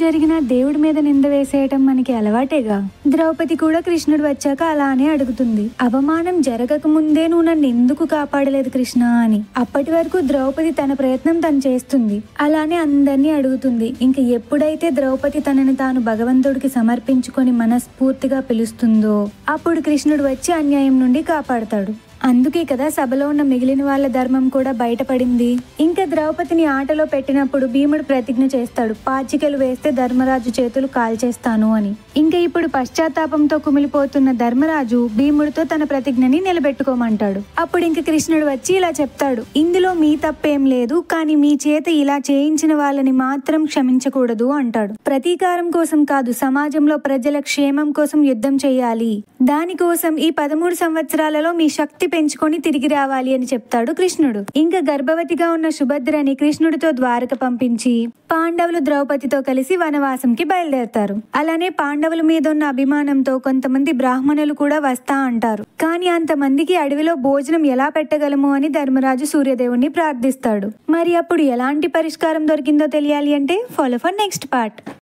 జరిగినా దేవుడి మీద నింద వేసేయటం మనకి అలవాటేగా. ద్రౌపది కూడా కృష్ణుడు వచ్చాక అలానే అడుగుతుంది. అవమానం జరగక ముందే నువ్వు నన్ను ఎందుకు కాపాడలేదు కృష్ణ అని. అప్పటి వరకు ద్రౌపది తన ప్రయత్నం తను చేస్తుంది. అలానే అందరినీ అడుగుతుంది. ఇంక ఎప్పుడైతే ద్రౌపది తనని తాను భగవంతుడికి సమర్పించుకొని మనస్ఫూర్తిగా పిలుస్తుందో అప్పుడు కృష్ణుడు వచ్చి అన్యాయం నుండి కాపాడతాడు. అందుకే కదా సభలో ఉన్న మిగిలిన వాళ్ళ ధర్మం కూడా బయటపడింది. ఇంకా ద్రౌపదిని ఆటలో పెట్టినప్పుడు భీముడు ప్రతిజ్ఞ చేస్తాడు, పాచికలు వేస్తే ధర్మరాజు చేతులు కాల్చేస్తాను అని. ఇంకా ఇప్పుడు పశ్చాత్తాపంతో కుమిలిపోతున్న ధర్మరాజు భీముడితో తన ప్రతిజ్ఞని నిలబెట్టుకోమంటాడు. అప్పుడు ఇంక కృష్ణుడు వచ్చి ఇలా చెప్తాడు, ఇందులో మీ తప్పేం లేదు, కానీ మీ చేత ఇలా చేయించిన వాళ్ళని మాత్రం క్షమించకూడదు అంటాడు. ప్రతీకారం కోసం కాదు, సమాజంలో ప్రజల క్షేమం కోసం యుద్ధం చేయాలి. దానికోసం ఈ 13 సంవత్సరాలలో మీ శక్తి పెంచుకొని తిరిగి రావాలి అని చెప్తాడు కృష్ణుడు. ఇంకా గర్భవతిగా ఉన్న సుభద్రని కృష్ణుడితో ద్వారక పంపించి పాండవులు ద్రౌపదితో కలిసి వనవాసంకి బయలుదేరతారు. అలానే పాండవుల మీద ఉన్న అభిమానంతో కొంతమంది బ్రాహ్మణులు కూడా వస్తా అంటారు. కానీ అంతమందికి అడవిలో భోజనం ఎలా పెట్టగలము అని ధర్మరాజు సూర్యదేవుణ్ణి ప్రార్థిస్తాడు. మరి అప్పుడు ఎలాంటి పరిష్కారం దొరికిందో తెలియాలి అంటే ఫాలో ఫర్ నెక్స్ట్ పార్ట్.